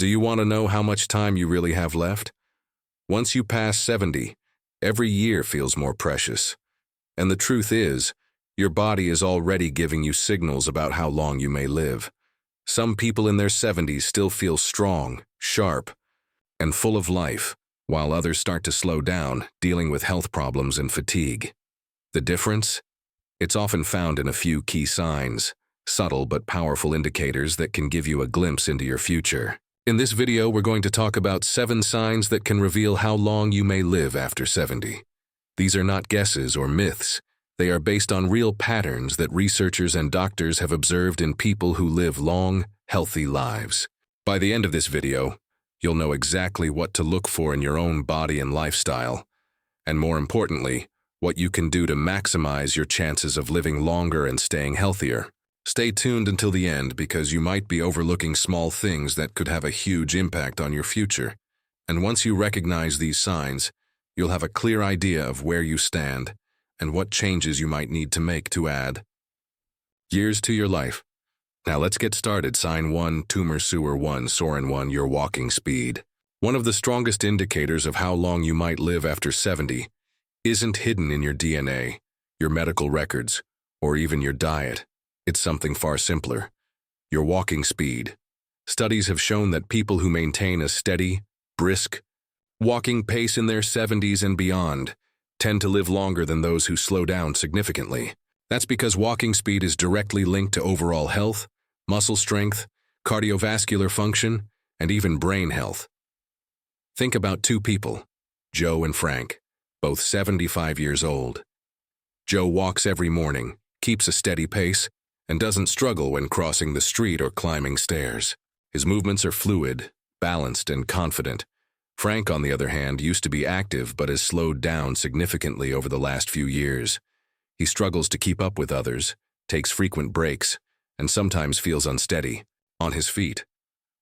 Do you want to know how much time you really have left? Once you pass 70, every year feels more precious. And the truth is, your body is already giving you signals about how long you may live. Some people in their 70s still feel strong, sharp, and full of life, while others start to slow down, dealing with health problems and fatigue. The difference? It's often found in a few key signs, subtle but powerful indicators that can give you a glimpse into your future. In this video, we're going to talk about 7 signs that can reveal how long you may live after 70. These are not guesses or myths. They are based on real patterns that researchers and doctors have observed in people who live long, healthy lives. By the end of this video, you'll know exactly what to look for in your own body and lifestyle, and more importantly, what you can do to maximize your chances of living longer and staying healthier. Stay tuned until the end because you might be overlooking small things that could have a huge impact on your future. And once you recognize these signs, you'll have a clear idea of where you stand and what changes you might need to make to add years to your life. Now let's get started. Sign 1, Tumor Sewer 1, Soren 1, your walking speed. One of the strongest indicators of how long you might live after 70 isn't hidden in your DNA, your medical records, or even your diet. It's something far simpler. Your walking speed. Studies have shown that people who maintain a steady, brisk, walking pace in their 70s and beyond tend to live longer than those who slow down significantly. That's because walking speed is directly linked to overall health, muscle strength, cardiovascular function, and even brain health. Think about 2 people, Joe and Frank, both 75 years old. Joe walks every morning, keeps a steady pace, and doesn't struggle when crossing the street or climbing stairs. His movements are fluid, balanced, and confident. Frank, on the other hand, used to be active but has slowed down significantly over the last few years. He struggles to keep up with others, takes frequent breaks, and sometimes feels unsteady on his feet.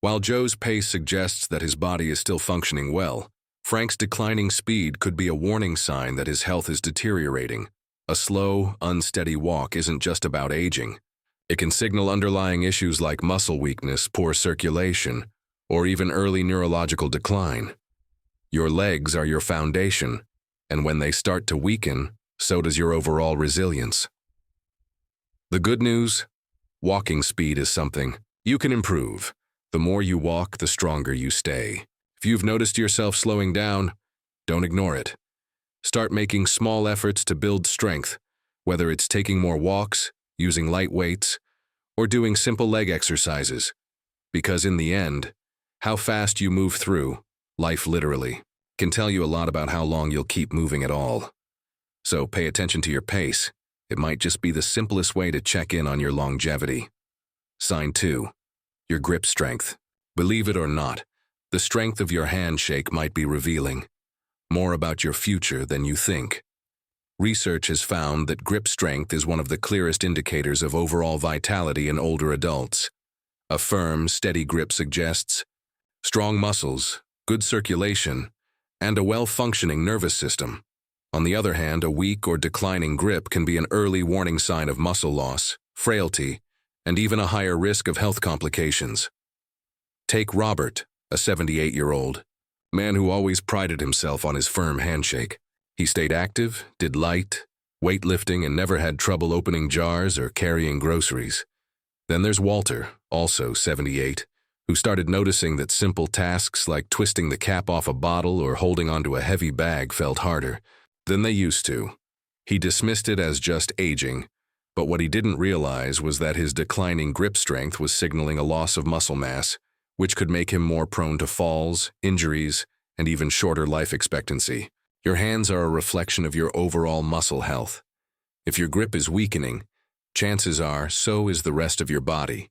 While Joe's pace suggests that his body is still functioning well, Frank's declining speed could be a warning sign that his health is deteriorating. A slow, unsteady walk isn't just about aging. It can signal underlying issues like muscle weakness, poor circulation, or even early neurological decline. Your legs are your foundation, and when they start to weaken, so does your overall resilience. The good news? Walking speed is something you can improve. The more you walk, the stronger you stay. If you've noticed yourself slowing down, don't ignore it. Start making small efforts to build strength, whether it's taking more walks, using light weights, or doing simple leg exercises. Because in the end, how fast you move through life literally can tell you a lot about how long you'll keep moving at all. So pay attention to your pace. It might just be the simplest way to check in on your longevity. Sign 2, your grip strength. Believe it or not, the strength of your handshake might be revealing more about your future than you think. Research has found that grip strength is one of the clearest indicators of overall vitality in older adults. A firm, steady grip suggests strong muscles, good circulation, and a well-functioning nervous system. On the other hand, a weak or declining grip can be an early warning sign of muscle loss, frailty, and even a higher risk of health complications. Take Robert, a 78-year-old man who always prided himself on his firm handshake. He stayed active, did light, weightlifting, and never had trouble opening jars or carrying groceries. Then there's Walter, also 78, who started noticing that simple tasks like twisting the cap off a bottle or holding onto a heavy bag felt harder than they used to. He dismissed it as just aging, but what he didn't realize was that his declining grip strength was signaling a loss of muscle mass, which could make him more prone to falls, injuries, and even shorter life expectancy. Your hands are a reflection of your overall muscle health. If your grip is weakening, chances are so is the rest of your body.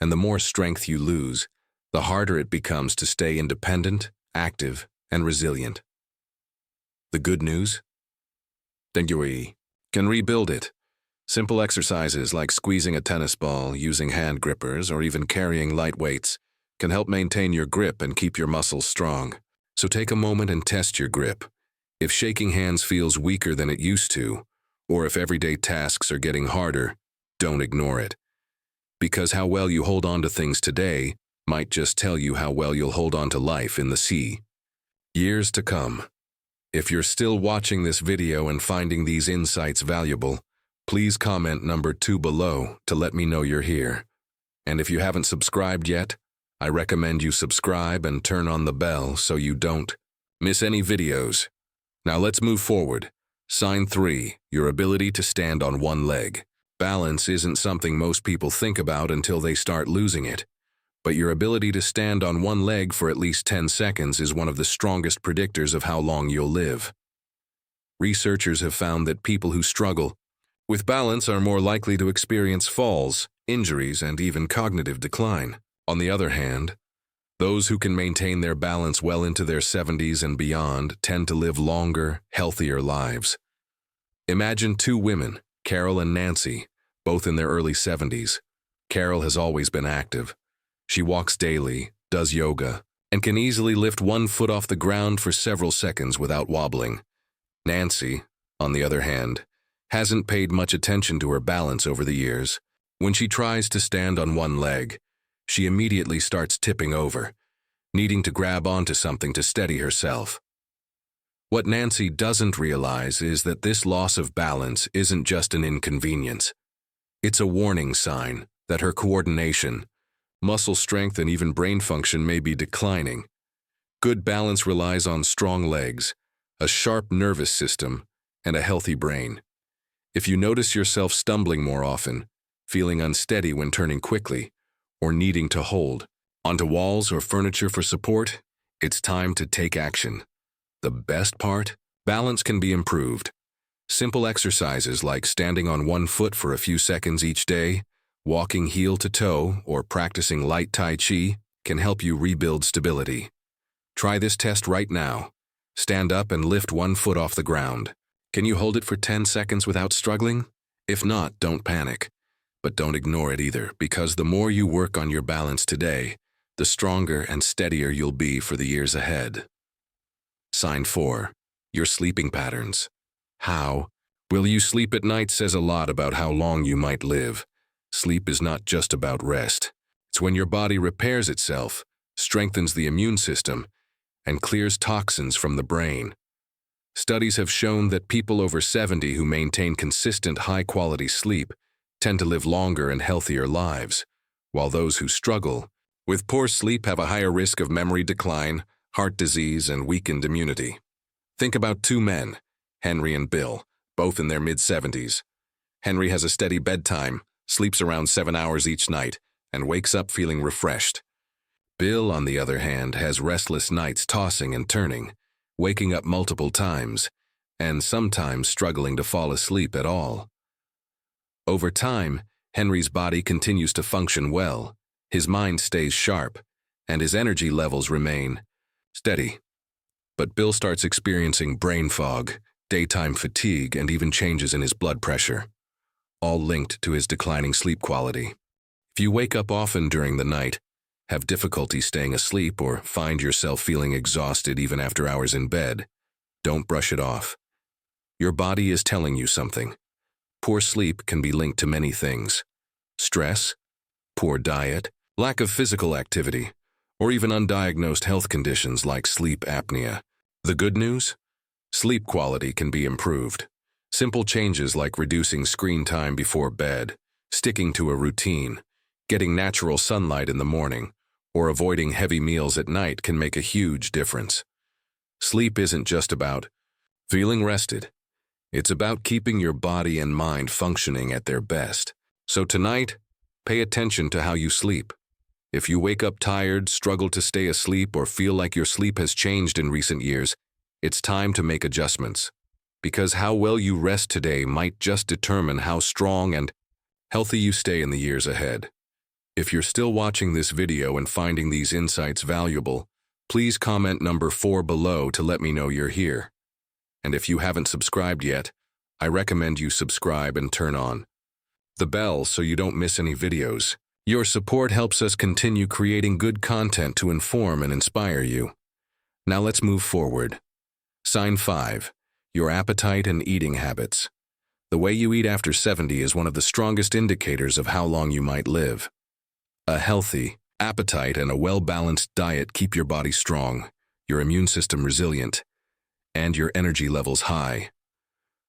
And the more strength you lose, the harder it becomes to stay independent, active, and resilient. The good news? Then you can rebuild it. Simple exercises like squeezing a tennis ball, using hand grippers, or even carrying light weights can help maintain your grip and keep your muscles strong. So take a moment and test your grip. If shaking hands feels weaker than it used to, or if everyday tasks are getting harder, don't ignore it. Because how well you hold on to things today might just tell you how well you'll hold on to life in the sea. Years to come. If you're still watching this video and finding these insights valuable, please comment number 2 below to let me know you're here. And if you haven't subscribed yet, I recommend you subscribe and turn on the bell so you don't miss any videos. Now let's move forward. Sign 3, your ability to stand on one leg. Balance isn't something most people think about until they start losing it. But your ability to stand on one leg for at least 10 seconds is one of the strongest predictors of how long you'll live. Researchers have found that people who struggle with balance are more likely to experience falls, injuries, and even cognitive decline. On the other hand, those who can maintain their balance well into their 70s and beyond tend to live longer, healthier lives. Imagine 2 women, Carol and Nancy, both in their early 70s. Carol has always been active. She walks daily, does yoga, and can easily lift one foot off the ground for several seconds without wobbling. Nancy, on the other hand, hasn't paid much attention to her balance over the years. When she tries to stand on one leg, she immediately starts tipping over, needing to grab onto something to steady herself. What Nancy doesn't realize is that this loss of balance isn't just an inconvenience. It's a warning sign that her coordination, muscle strength, and even brain function may be declining. Good balance relies on strong legs, a sharp nervous system, and a healthy brain. If you notice yourself stumbling more often, feeling unsteady when turning quickly, or needing to hold onto walls or furniture for support, it's time to take action. The best part? Balance can be improved. Simple exercises like standing on one foot for a few seconds each day, walking heel to toe, or practicing light Tai Chi can help you rebuild stability. Try this test right now. Stand up and lift one foot off the ground. Can you hold it for 10 seconds without struggling? If not, don't panic. But don't ignore it either, because the more you work on your balance today, the stronger and steadier you'll be for the years ahead. Sign 4, your sleeping patterns. How will you sleep at night says a lot about how long you might live. Sleep is not just about rest. It's when your body repairs itself, strengthens the immune system, and clears toxins from the brain. Studies have shown that people over 70 who maintain consistent high-quality sleep tend to live longer and healthier lives, while those who struggle with poor sleep have a higher risk of memory decline, heart disease, and weakened immunity. Think about 2 men, Henry and Bill, both in their mid-70s. Henry has a steady bedtime, sleeps around 7 hours each night, and wakes up feeling refreshed. Bill, on the other hand, has restless nights tossing and turning, waking up multiple times, and sometimes struggling to fall asleep at all. Over time, Henry's body continues to function well, his mind stays sharp, and his energy levels remain steady. But Bill starts experiencing brain fog, daytime fatigue, and even changes in his blood pressure, all linked to his declining sleep quality. If you wake up often during the night, have difficulty staying asleep, or find yourself feeling exhausted even after hours in bed, don't brush it off. Your body is telling you something. Poor sleep can be linked to many things: stress, poor diet, lack of physical activity, or even undiagnosed health conditions like sleep apnea. The good news? Sleep quality can be improved. Simple changes like reducing screen time before bed, sticking to a routine, getting natural sunlight in the morning, or avoiding heavy meals at night can make a huge difference. Sleep isn't just about feeling rested. It's about keeping your body and mind functioning at their best. So tonight, pay attention to how you sleep. If you wake up tired, struggle to stay asleep, or feel like your sleep has changed in recent years, it's time to make adjustments. Because how well you rest today might just determine how strong and healthy you stay in the years ahead. If you're still watching this video and finding these insights valuable, please comment number 4 below to let me know you're here. And if you haven't subscribed yet, I recommend you subscribe and turn on the bell so you don't miss any videos. Your support helps us continue creating good content to inform and inspire you. Now let's move forward. Sign 5, your appetite and eating habits. The way you eat after 70 is one of the strongest indicators of how long you might live. A healthy, Appetite and a well-balanced diet keep your body strong, your immune system resilient, and your energy levels high.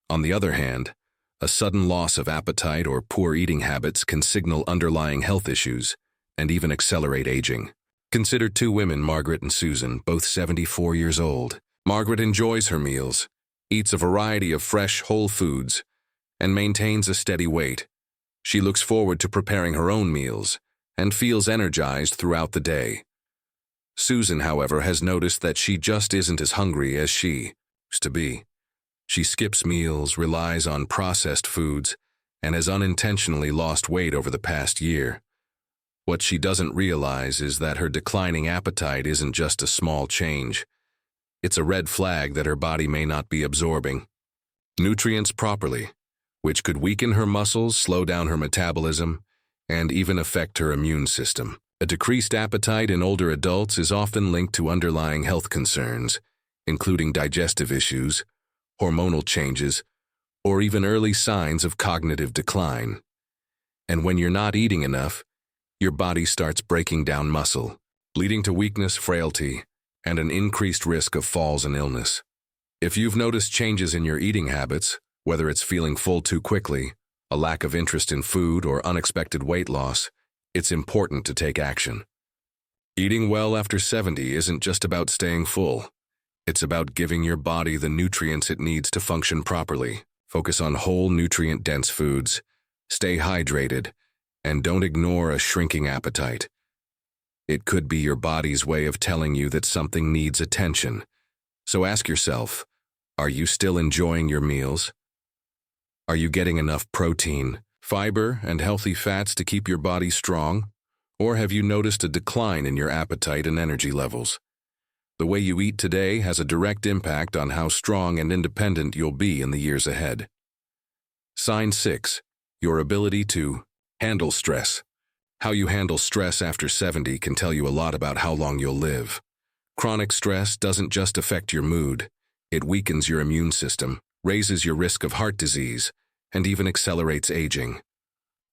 On the other hand, a sudden loss of appetite or poor eating habits can signal underlying health issues and even accelerate aging. Consider two women, Margaret and Susan, both 74 years old. Margaret enjoys her meals, eats a variety of fresh, whole foods, and maintains a steady weight. She looks forward to preparing her own meals and feels energized throughout the day. Susan, however, has noticed that she just isn't as hungry as she used to be. She skips meals, relies on processed foods, and has unintentionally lost weight over the past year. What she doesn't realize is that her declining appetite isn't just a small change. It's a red flag that her body may not be absorbing nutrients properly, which could weaken her muscles, slow down her metabolism, and even affect her immune system. A decreased appetite in older adults is often linked to underlying health concerns, including digestive issues, hormonal changes, or even early signs of cognitive decline. And when you're not eating enough, your body starts breaking down muscle, leading to weakness, frailty, and an increased risk of falls and illness. If you've noticed changes in your eating habits, whether it's feeling full too quickly, a lack of interest in food, or unexpected weight loss, it's important to take action. Eating well after 70 isn't just about staying full. It's about giving your body the nutrients it needs to function properly. Focus on whole, nutrient-dense foods, stay hydrated, and don't ignore a shrinking appetite. It could be your body's way of telling you that something needs attention. So ask yourself, are you still enjoying your meals? Are you getting enough protein, fiber, and healthy fats to keep your body strong? Or have you noticed a decline in your appetite and energy levels? The way you eat today has a direct impact on how strong and independent you'll be in the years ahead. Sign 6. Your ability to handle stress. How you handle stress after 70 can tell you a lot about how long you'll live. Chronic stress doesn't just affect your mood. It weakens your immune system, raises your risk of heart disease, and even accelerates aging.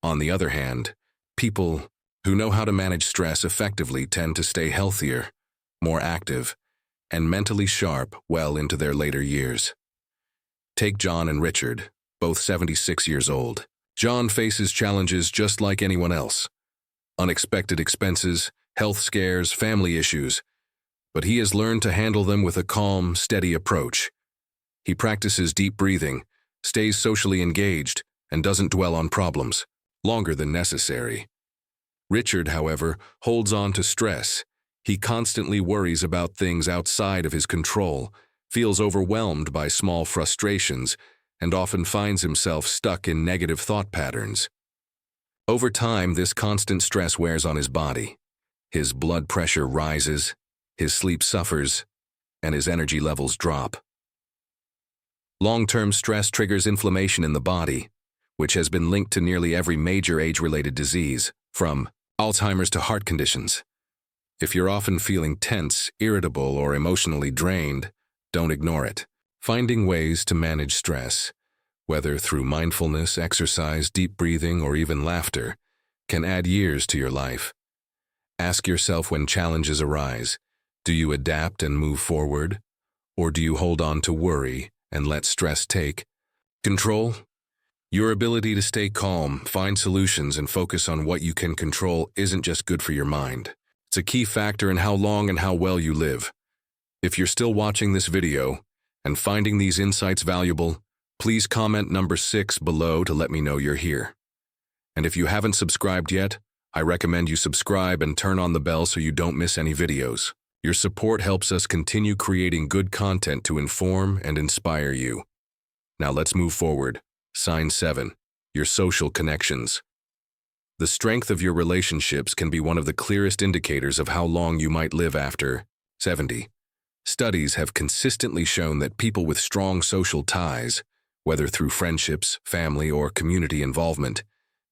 On the other hand, people who know how to manage stress effectively tend to stay healthier, more active, and mentally sharp well into their later years. Take John and Richard, both 76 years old. John faces challenges just like anyone else. Unexpected expenses, health scares, family issues, but he has learned to handle them with a calm, steady approach. He practices deep breathing, stays socially engaged, and doesn't dwell on problems longer than necessary. Richard, however, holds on to stress. He constantly worries about things outside of his control, feels overwhelmed by small frustrations, and often finds himself stuck in negative thought patterns. Over time, this constant stress wears on his body. His blood pressure rises, his sleep suffers, and his energy levels drop. Long-term stress triggers inflammation in the body, which has been linked to nearly every major age-related disease, from Alzheimer's to heart conditions. If you're often feeling tense, irritable, or emotionally drained, don't ignore it. Finding ways to manage stress, whether through mindfulness, exercise, deep breathing, or even laughter, can add years to your life. Ask yourself when challenges arise, do you adapt and move forward, or do you hold on to worry and let stress take control? Your ability to stay calm, find solutions, and focus on what you can control isn't just good for your mind. It's a key factor in how long and how well you live. If you're still watching this video and finding these insights valuable, please comment number 6 below to let me know you're here. And if you haven't subscribed yet, I recommend you subscribe and turn on the bell so you don't miss any videos. Your support helps us continue creating good content to inform and inspire you. Now let's move forward. Sign 7. Your social connections. The strength of your relationships can be one of the clearest indicators of how long you might live after 70. Studies have consistently shown that people with strong social ties, whether through friendships, family, or community involvement,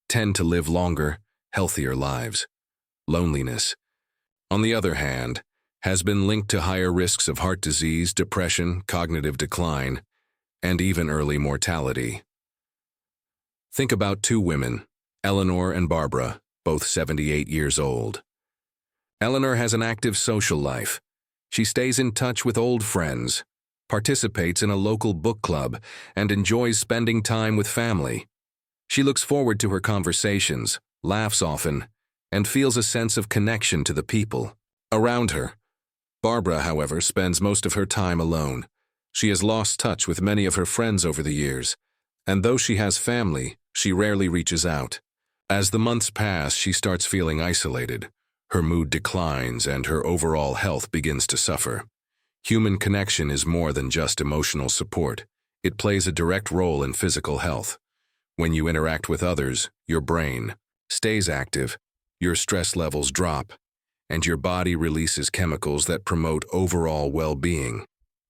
tend to live longer, healthier lives. Loneliness, on the other hand, has been linked to higher risks of heart disease, depression, cognitive decline, and even early mortality. Think about two women, Eleanor and Barbara, both 78 years old. Eleanor has an active social life. She stays in touch with old friends, participates in a local book club, and enjoys spending time with family. She looks forward to her conversations, laughs often, and feels a sense of connection to the people around her. Barbara, however, spends most of her time alone. She has lost touch with many of her friends over the years, and though she has family, she rarely reaches out. As the months pass, she starts feeling isolated. Her mood declines and her overall health begins to suffer. Human connection is more than just emotional support. It plays a direct role in physical health. When you interact with others, your brain stays active, your stress levels drop, and your body releases chemicals that promote overall well-being.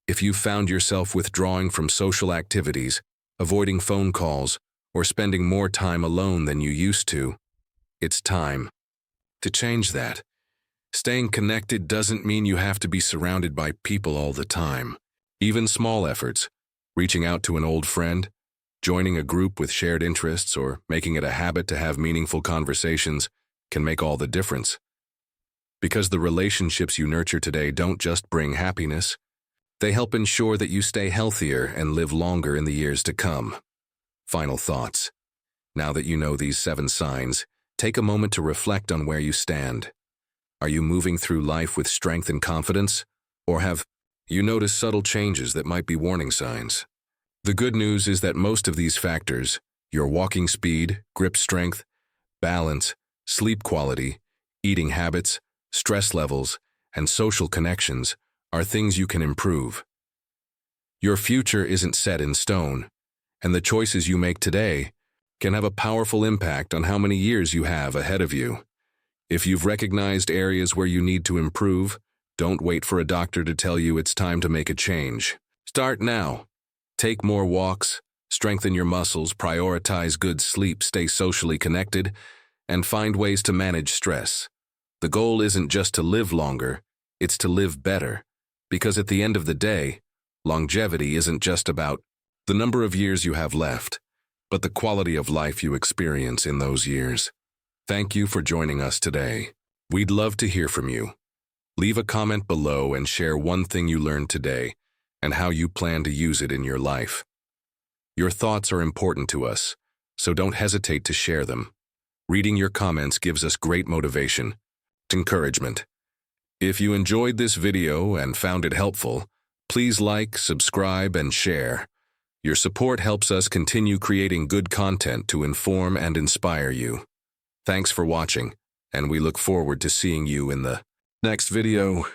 If you found yourself withdrawing from social activities, avoiding phone calls, or spending more time alone than you used to, it's time to change that. Staying connected doesn't mean you have to be surrounded by people all the time. Even small efforts, reaching out to an old friend, joining a group with shared interests, or making it a habit to have meaningful conversations, can make all the difference. Because the relationships you nurture today don't just bring happiness, they help ensure that you stay healthier and live longer in the years to come. Final thoughts. Now that you know these 7 signs, take a moment to reflect on where you stand. Are you moving through life with strength and confidence, or have you noticed subtle changes that might be warning signs? The good news is that most of these factors, your walking speed, grip strength, balance, sleep quality, eating habits, stress levels, and social connections, are things you can improve. Your future isn't set in stone, and the choices you make today can have a powerful impact on how many years you have ahead of you. If you've recognized areas where you need to improve, don't wait for a doctor to tell you it's time to make a change. Start now. Take more walks, strengthen your muscles, prioritize good sleep, stay socially connected, and find ways to manage stress. The goal isn't just to live longer, it's to live better. Because at the end of the day, longevity isn't just about the number of years you have left, but the quality of life you experience in those years. Thank you for joining us today. We'd love to hear from you. Leave a comment below and share one thing you learned today and how you plan to use it in your life. Your thoughts are important to us, so don't hesitate to share them. Reading your comments gives us great motivation, encouragement. If you enjoyed this video and found it helpful, please like, subscribe, and share. Your support helps us continue creating good content to inform and inspire you. Thanks for watching, and we look forward to seeing you in the next video.